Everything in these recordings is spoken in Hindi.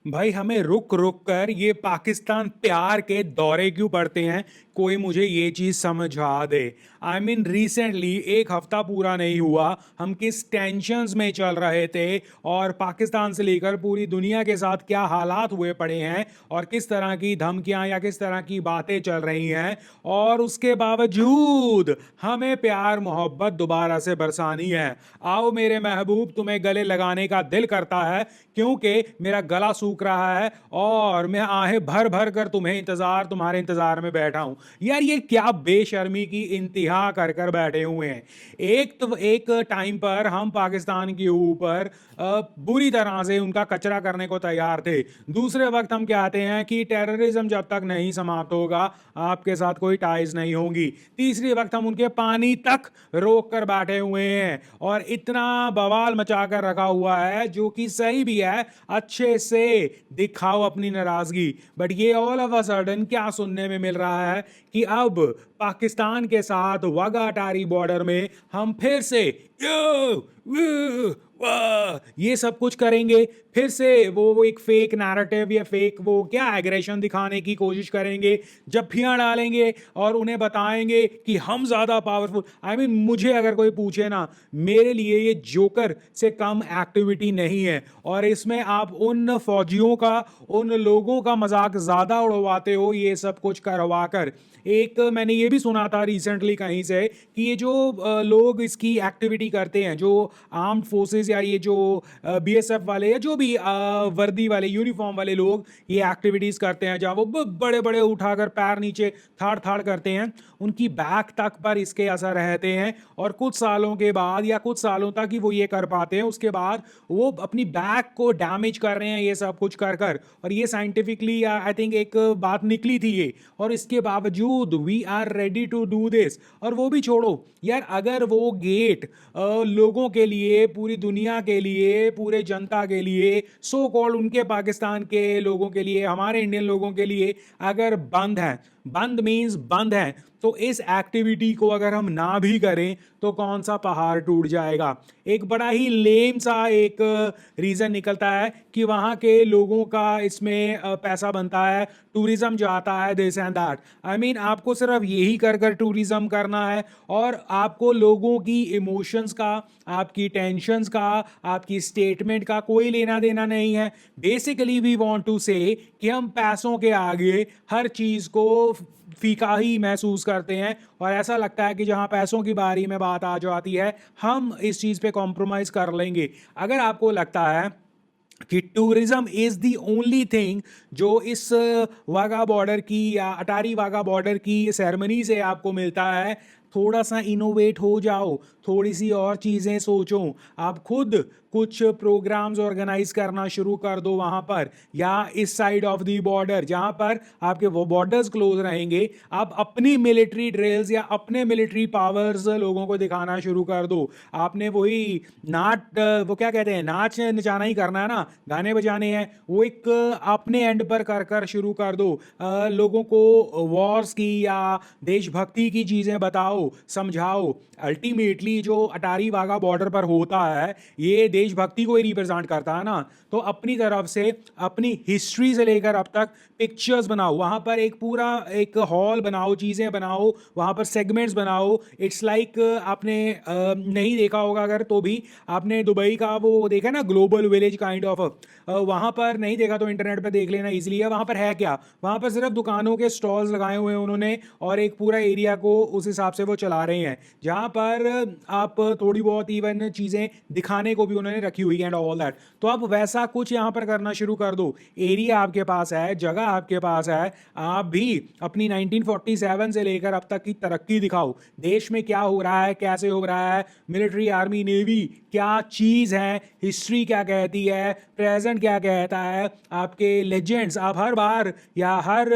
भाई हमें रुक रुक कर ये पाकिस्तान प्यार के दौरे क्यों पड़ते हैं। कोई मुझे ये चीज समझा दे। आई मीन रिसेंटली एक हफ्ता पूरा नहीं हुआ, हम किस टेंशन्स में चल रहे थे और पाकिस्तान से लेकर पूरी दुनिया के साथ क्या हालात हुए पड़े हैं और किस तरह की धमकियां या किस तरह की बातें चल रही हैं। और उसके बावजूद हमें प्यार मोहब्बत दोबारा से बरसानी है। आओ मेरे महबूब, तुम्हें गले लगाने का दिल करता है क्योंकि मेरा गला सूख रहा है और मैं आहें भर भर कर तुम्हारे इंतजार में बैठा हूं। यार ये क्या बेशर्मी की इंतहा कर कर बैठे हुए हैं। एक टाइम पर हम पाकिस्तान के ऊपर बुरी तरह से उनका कचरा करने को तैयार थे। दूसरे वक्त हम कहते हैं कि टेररिज्म जब तक नहीं समाप्त होगा आपके साथ कोई टाइज नहीं होंगी। तीसरी वक्त हम उनके पानी तक रोक कर बैठे हुए हैं और इतना बवाल मचा कर रखा हुआ है, जो कि सही भी है। अच्छे से दिखाओ अपनी नाराजगी, बट ये ऑल ऑफ अ सडन क्या सुनने में मिल रहा है कि अब पाकिस्तान के साथ वाघा अटारी बॉर्डर में हम फिर से यो वो, वाह, ये सब कुछ करेंगे। फिर से वो एक फेक नैरेटिव या फेक वो क्या एग्रेशन दिखाने की कोशिश करेंगे, जफ्फियां डालेंगे और उन्हें बताएंगे कि हम ज्यादा पावरफुल। आई मीन मुझे अगर कोई पूछे ना, मेरे लिए ये जोकर से कम एक्टिविटी नहीं है। और इसमें आप उन फौजियों का, उन लोगों का मजाक ज्यादा उड़वाते हो ये सब कुछ करवा कर। एक मैंने ये भी सुना था रिसेंटली कहीं से कि ये जो लोग इसकी एक्टिविटी करते हैं, जो आर्म्ड फोर्सेस या ये जो बीएसएफ वाले या जो भी वर्दी वाले यूनिफॉर्म वाले लोग ये एक्टिविटीज करते हैं, जहाँ वो बड़े बड़े उठाकर पैर नीचे थाड़ थाड़ करते हैं, उनकी बैक तक पर इसके असर रहते हैं। और कुछ सालों के बाद या कुछ सालों तक ही वो ये कर पाते हैं, उसके बाद वो अपनी बैक को डैमेज कर रहे हैं ये सब कुछ कर कर। और ये साइंटिफिकली आई थिंक एक बात निकली थी ये, और इसके बावजूद we are ready to do this. और वो भी छोड़ो यार, अगर वो गेट लोगों के लिए, पूरी दुनिया के लिए, पूरे जनता के लिए, सो कॉल्ड उनके पाकिस्तान के लोगों के लिए, हमारे इंडियन लोगों के लिए अगर बंद है, बंद मींस बंद है, तो इस एक्टिविटी को अगर हम ना भी करें तो कौन सा पहाड़ टूट जाएगा। एक बड़ा ही लेम सा एक रीजन निकलता है कि वहां के लोगों का इसमें पैसा बनता है, टूरिज्म जाता है, this and that. I mean आपको सिर्फ यही कर कर टूरिज्म करना है और आपको लोगों की इमोशंस का, आपकी टेंशन्स का, आपकी स्टेटमेंट का कोई लेना देना नहीं है। बेसिकली वी वांट टू से कि हम पैसों के आगे हर चीज को फीका ही महसूस करते हैं और ऐसा लगता है कि जहां पैसों की बारी में बात आ जाती है हम इस चीज पे कॉम्प्रोमाइज कर लेंगे। अगर आपको लगता है कि tourism is the only thing जो इस वाघा बॉर्डर की या अटारी वाघा बॉर्डर की सेरेमनी से आपको मिलता है, थोड़ा सा इनोवेट हो जाओ, थोड़ी सी और चीज़ें सोचो। आप खुद कुछ प्रोग्राम्स ऑर्गेनाइज करना शुरू कर दो वहां पर, या इस साइड ऑफ द बॉर्डर जहां पर आपके वो बॉर्डर्स क्लोज रहेंगे, आप अपनी मिलिट्री ड्रिल्स या अपने मिलिट्री पावर्स लोगों को दिखाना शुरू कर दो। आपने वही वो क्या कहते हैं, नाच नचाना ही करना है ना, गाने बजाने हैं, वो एक अपने एंड पर कर कर शुरू कर दो। लोगों को वॉर्स की या देशभक्ति की चीजें बताओ, समझाओ। अल्टीमेटली जो अटारी वाघा बॉर्डर पर होता है ये देशभक्ति को ही रिप्रेजेंट करता है ना। तो अपनी तरफ से अपनी हिस्ट्री से लेकर अब तक पिक्चर्स बनाओ, वहां पर एक पूरा एक हॉल बनाओ, चीजें बनाओ, वहां पर सेगमेंट्स बनाओ। इट्स लाइक आपने नहीं देखा होगा अगर, तो भी आपने दुबई का वो देखा ना, ग्लोबल विलेज काइंड ऑफ, वहां पर नहीं देखा तो इंटरनेट पर देख लेना इजीली है। वहां पर है क्या, वहां पर सिर्फ दुकानों के स्टॉल्स लगाए हुए हैं उन्होंने और एक पूरा एरिया को उस हिसाब से वो चला रहे हैं, जहां पर आप थोड़ी बहुत इवन चीजें दिखाने को भी उन्होंने रखी हुई है एंड ऑल दैट। तो आप वैसा कुछ यहां पर करना शुरू कर दो। एरिया आपके पास है, जगह आपके पास है, आप भी अपनी 1947 से लेकर अब तक की तरक्की दिखाओ। देश में क्या हो रहा है, कैसे हो रहा है, मिलिट्री, आर्मी, नेवी क्या चीज है, हिस्ट्री क्या कहती है, प्रेजेंट क्या कहता है, आपके लेजेंड्स। आप हर बार या हर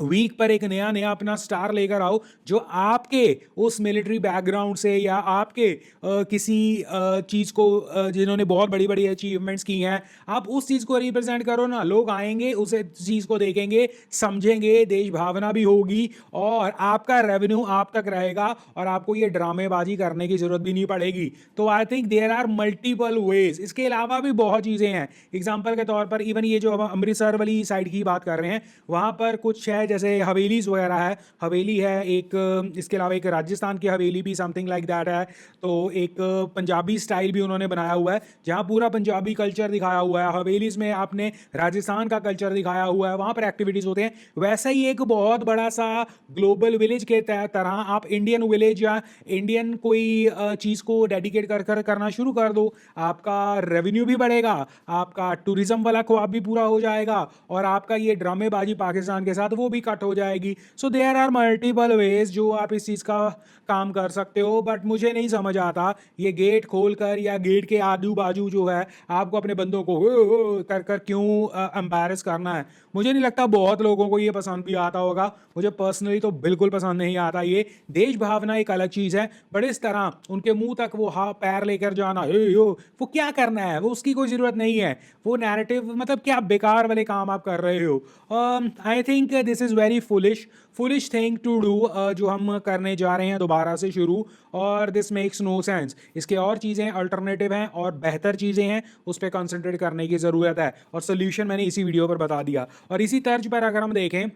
वीक पर एक नया नया अपना स्टार लेकर आओ जो आपके उस मिलिट्री बैकग्राउंड से या आपके किसी चीज़ को जिन्होंने बहुत बड़ी बड़ी अचीवमेंट्स की हैं, आप उस चीज़ को रिप्रेजेंट करो ना, लोग आएंगे उस चीज़ को देखेंगे, समझेंगे, देश भावना भी होगी और आपका रेवेन्यू आप तक रहेगा और आपको ये ड्रामेबाजी करने की ज़रूरत भी नहीं पड़ेगी। तो I think there are multiple ways, इसके अलावा भी बहुत चीज़ें हैं। एग्जाम्पल के तौर पर इवन ये जो हम अमृतसर वाली साइड की बात कर रहे हैं, वहाँ पर कुछ है जैसे हवेलीज वगैरह है, हवेली है एक, इसके अलावा एक राजस्थान की हवेली भी समथिंग लाइक दैट है, तो एक पंजाबी स्टाइल भी उन्होंने बनाया हुआ है जहाँ पूरा पंजाबी कल्चर दिखाया हुआ है। हवेलीज में आपने राजस्थान का कल्चर दिखाया हुआ है, वहाँ पर एक्टिविटीज़ होते हैं। वैसा ही एक बहुत बड़ा सा ग्लोबल विलेज के तरह आप इंडियन विलेज या इंडियन कोई चीज़ को डेडिकेट कर कर करना शुरू कर दो, आपका रेवेन्यू भी बढ़ेगा, आपका टूरिज्म वाला ख्वाब भी पूरा हो जाएगा और आपका ये ड्रामेबाजी पाकिस्तान के साथ वो भी कट हो जाएगी। So there are multiple ways जो आप इस चीज़ का काम कर सकते हो, बट मुझे नहीं समझ आता ये गेट खोल कर या गेट के आजू बाजू जो है आपको अपने बंदों को कर कर क्यों एम्बैरस करना है। मुझे नहीं लगता बहुत लोगों को ये पसंद भी आता होगा, मुझे पर्सनली तो बिल्कुल पसंद नहीं आता। ये देश भावना एक अलग चीज़ है, बट इस तरह उनके मुंह तक वो हाँ पैर लेकर जाना, वो क्या करना है, वो उसकी कोई ज़रूरत नहीं है। वो नैरेटिव मतलब क्या बेकार वाले काम आप कर रहे हो। I think this is very foolish thing to do जो हम करने जा रहे हैं दोबारा से शुरू, और दिस मेक्स नो सेंस। इसके और चीज़ें अल्टरनेटिव हैं और बेहतर चीज़ें हैं, उस पर कंसंट्रेट करने की ज़रूरत है और सोल्यूशन मैंने इसी वीडियो पर बता दिया। और इसी तर्ज पर अगर हम देखें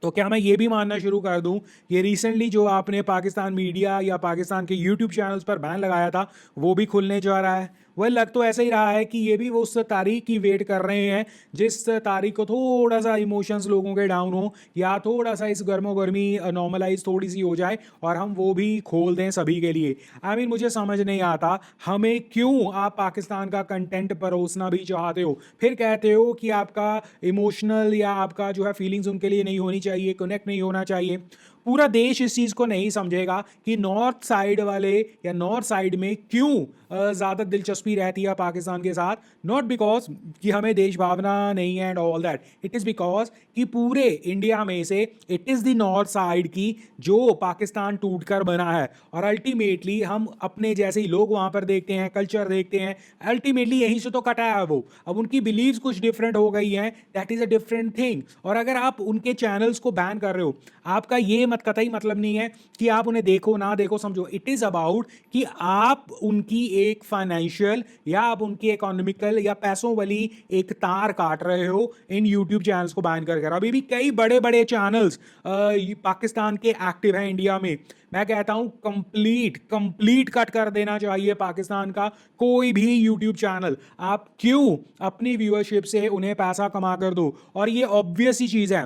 तो क्या मैं ये भी मानना शुरू कर दूं, ये रिसेंटली जो आपने पाकिस्तान मीडिया या पाकिस्तान के यूट्यूब चैनल्स पर बैन लगाया था वो भी खुलने जा रहा है। वह लग तो ऐसा ही रहा है कि ये भी वो उस तारीख की वेट कर रहे हैं जिस तारीख को थोड़ा सा इमोशंस लोगों के डाउन हो या थोड़ा सा इस गर्मो गर्मी नॉर्मलाइज थोड़ी सी हो जाए और हम वो भी खोल दें सभी के लिए। आई मीन मुझे समझ नहीं आता हमें क्यों आप पाकिस्तान का कंटेंट परोसना भी चाहते हो, फिर कहते हो कि आपका इमोशनल या आपका जो है फीलिंग्स उनके लिए नहीं होनी चाहिए, कनेक्ट नहीं होना चाहिए। पूरा देश इस चीज़ को नहीं समझेगा कि नॉर्थ साइड वाले या नॉर्थ साइड में क्यों ज़्यादा दिलचस्पी रहती है पाकिस्तान के साथ। नॉट बिकॉज कि हमें देश भावना नहीं है and all that, it is because कि पूरे इंडिया में से it is the north side की जो पाकिस्तान टूट कर बना है और अल्टीमेटली हम अपने जैसे ही लोग वहाँ पर देखते हैं, कल्चर देखते हैं, अल्टीमेटली यहीं से तो कटा है वो। अब उनकी बिलीव्स कुछ डिफरेंट हो गई हैं, that is a different thing. और अगर आप उनके चैनल्स को बैन कर रहे हो, आपका ये कतई मतलब नहीं है कि आप उन्हें देखो ना देखो समझो। इट इज अबाउट कि आप उनकी एक फाइनेंशियल या आप उनकी इकोनॉमिकल या पैसों वाली एक तार काट रहे हो इन यूट्यूब चैनल्स को बैन कर कर। अभी भी कई बड़े बड़े चैनल्स पाकिस्तान के एक्टिव हैं इंडिया में। मैं कहता हूं कंप्लीट कट कर देना चाहिए पाकिस्तान का कोई भी यूट्यूब चैनल। आप क्यों अपनी व्यूअरशिप से उन्हें पैसा कमा कर दो। और ये ऑब्वियस ही चीज़ है,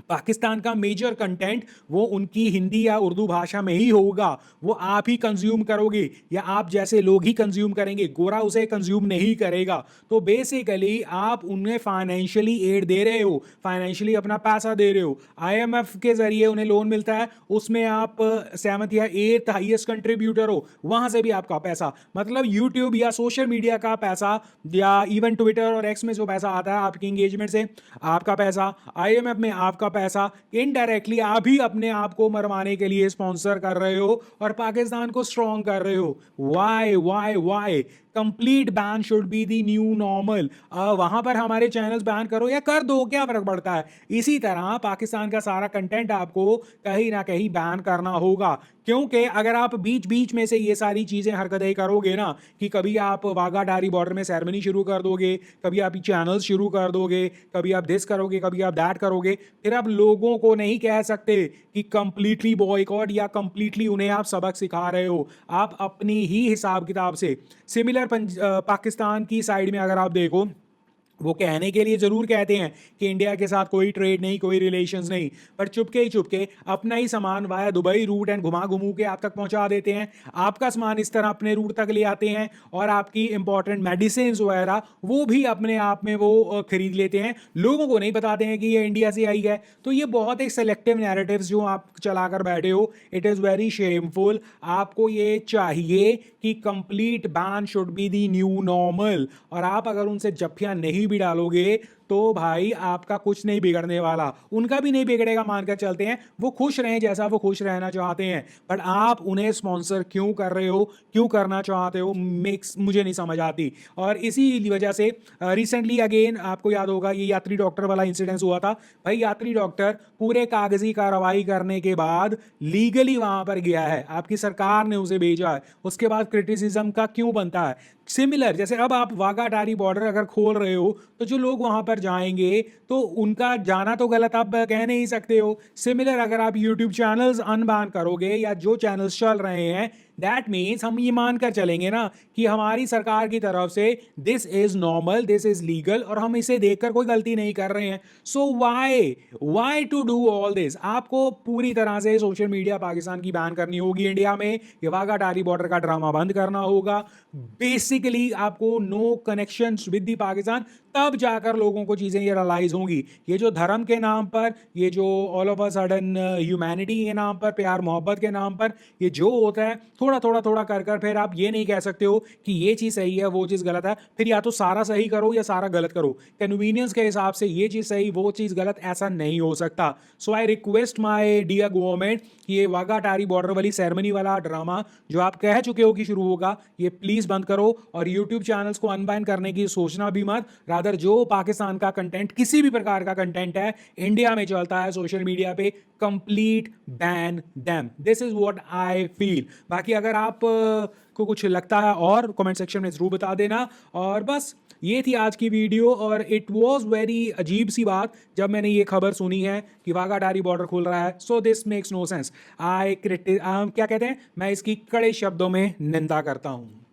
पाकिस्तान का मेजर कंटेंट वो उनकी हिंदी या उर्दू भाषा में ही होगा, वो आप ही कंज्यूम करोगे या आप जैसे लोग ही कंज्यूम करेंगे, गोरा उसे कंज्यूम नहीं करेगा। तो बेसिकली आप उन्हें फाइनेंशियली एड दे रहे हो, फाइनेंशियली अपना पैसा दे रहे हो। आईएमएफ के जरिए उन्हें लोन मिलता है, उसमें आप 7th या 8th हाईएस्ट कंट्रीब्यूटर हो, वहां से भी आपका पैसा, मतलब यूट्यूब या सोशल मीडिया का पैसा या इवन ट्विटर और एक्स में जो पैसा आता है आपकी इंगेजमेंट से, आपका पैसा, आईएमएफ में आपका पैसा, इनडायरेक्टली आप ही अपने आप को मरवाने के लिए स्पॉन्सर कर रहे हो और पाकिस्तान को स्ट्रॉन्ग कर रहे हो। Why why why complete ban should be the new normal. वहां पर हमारे चैनल्स बैन करो या कर दो, क्या फर्क पड़ता है। इसी तरह पाकिस्तान का सारा कंटेंट आपको कहीं ना कहीं बैन करना होगा, क्योंकि अगर आप बीच बीच में से ये सारी चीजें हरकतें करोगे ना, कि कभी आप वाघा डारी बॉर्डर में सेरेमनी शुरू कर दोगे, कभी आप चैनल्स शुरू कर दोगे, कभी आप दिस करोगे, कभी आप दैट करोगे, फिर आप लोगों को नहीं कह सकते कि कंप्लीटली बॉयकॉट या कंप्लीटली उन्हें आप सबक सिखा रहे हो। आप अपनी ही हिसाब किताब से सिमिलर पाकिस्तान की साइड में अगर आप देखो, वो कहने के लिए जरूर कहते हैं कि इंडिया के साथ कोई ट्रेड नहीं, कोई रिलेशंस नहीं, पर चुपके ही चुपके अपना ही सामान वाया दुबई रूट एंड घुमा घुमू के आप तक पहुंचा देते हैं। आपका सामान इस तरह अपने रूट तक ले आते हैं और आपकी इंपॉर्टेंट मेडिसिन वगैरह वो भी अपने आप में वो खरीद लेते हैं, लोगों को नहीं बताते हैं कि ये इंडिया से आई है। तो ये बहुत एक सेलेक्टिव नैरेटिव्स जो आप चलाकर बैठे हो, इट इज़ वेरी शेमफुल। आपको ये चाहिए कि complete ban should be the new normal, और आप अगर उनसे जफ्फियां नहीं भी डालोगे तो भाई आपका कुछ नहीं बिगड़ने वाला, उनका भी नहीं बिगड़ेगा मानकर चलते हैं, वो खुश रहें जैसा वो खुश रहना चाहते हैं। बट आप उन्हें स्पॉन्सर क्यों कर रहे हो, क्यों करना चाहते हो, मेक्स मुझे नहीं समझ आती। और इसी वजह से रिसेंटली अगेन आपको याद होगा ये यात्री डॉक्टर वाला इंसिडेंस हुआ था। भाई यात्री डॉक्टर पूरे कागजी कार्रवाई करने के बाद लीगली वहां पर गया है, आपकी सरकार ने उसे भेजा है, उसके बाद क्रिटिसिज्म का क्यों बनता है। सिमिलर जैसे अब आप वाघा अटारी बॉर्डर अगर खोल रहे हो तो जो लोग वहां पर जाएंगे तो उनका जाना तो गलत आप कह नहीं सकते हो। सिमिलर अगर आप यूट्यूब चैनल्स अनबैन करोगे या जो चैनल्स चल रहे हैं, दैट मीन्स हम ये मानकर चलेंगे ना कि हमारी सरकार की तरफ से this is normal, this is legal, और हम इसे देखकर कोई गलती नहीं कर रहे हैं। So why to do all this. आपको पूरी तरह से सोशल मीडिया पाकिस्तान की बैन करनी होगी इंडिया में, ये वाघा अटारी बॉर्डर का ड्रामा बंद करना होगा। बेसिकली आपको no connection with the Pakistan, तब जाकर लोगों को चीजें ये रियलाइज होंगी। ये जो धर्म के नाम पर, ये जो all of a sudden humanity के नाम पर, प्यार मोहब्बत के नाम पर ये जो होता है, थोड़ा थोड़ा थोड़ा कर कर फिर आप ये नहीं कह सकते हो कि ये चीज सही है वो चीज गलत है। फिर या तो सारा सही करो या सारा गलत करो। कन्वीनियंस के हिसाब से ये चीज सही वो चीज गलत ऐसा नहीं हो सकता। So I request my dear government, ये वाघा अटारी बॉर्डर वाली सेरेमनी वाला ड्रामा जो आप कह चुके हो कि शुरू होगा, ये प्लीज बंद करो। और यूट्यूब चैनल्स को अनबैन करने की सोचना भी मत। रादर जो पाकिस्तान का कंटेंट, किसी भी प्रकार का कंटेंट है इंडिया में चलता है सोशल मीडिया पे, complete ban them. This is what I feel. बाकी अगर आप को कुछ लगता है और कमेंट सेक्शन में जरूर बता देना। और बस ये थी आज की वीडियो। और इट वाज वेरी अजीब सी बात जब मैंने ये खबर सुनी है कि वाघा अटारी बॉर्डर खुल रहा है। So this makes no sense. क्या कहते हैं, मैं इसकी कड़े शब्दों में निंदा करता हूं।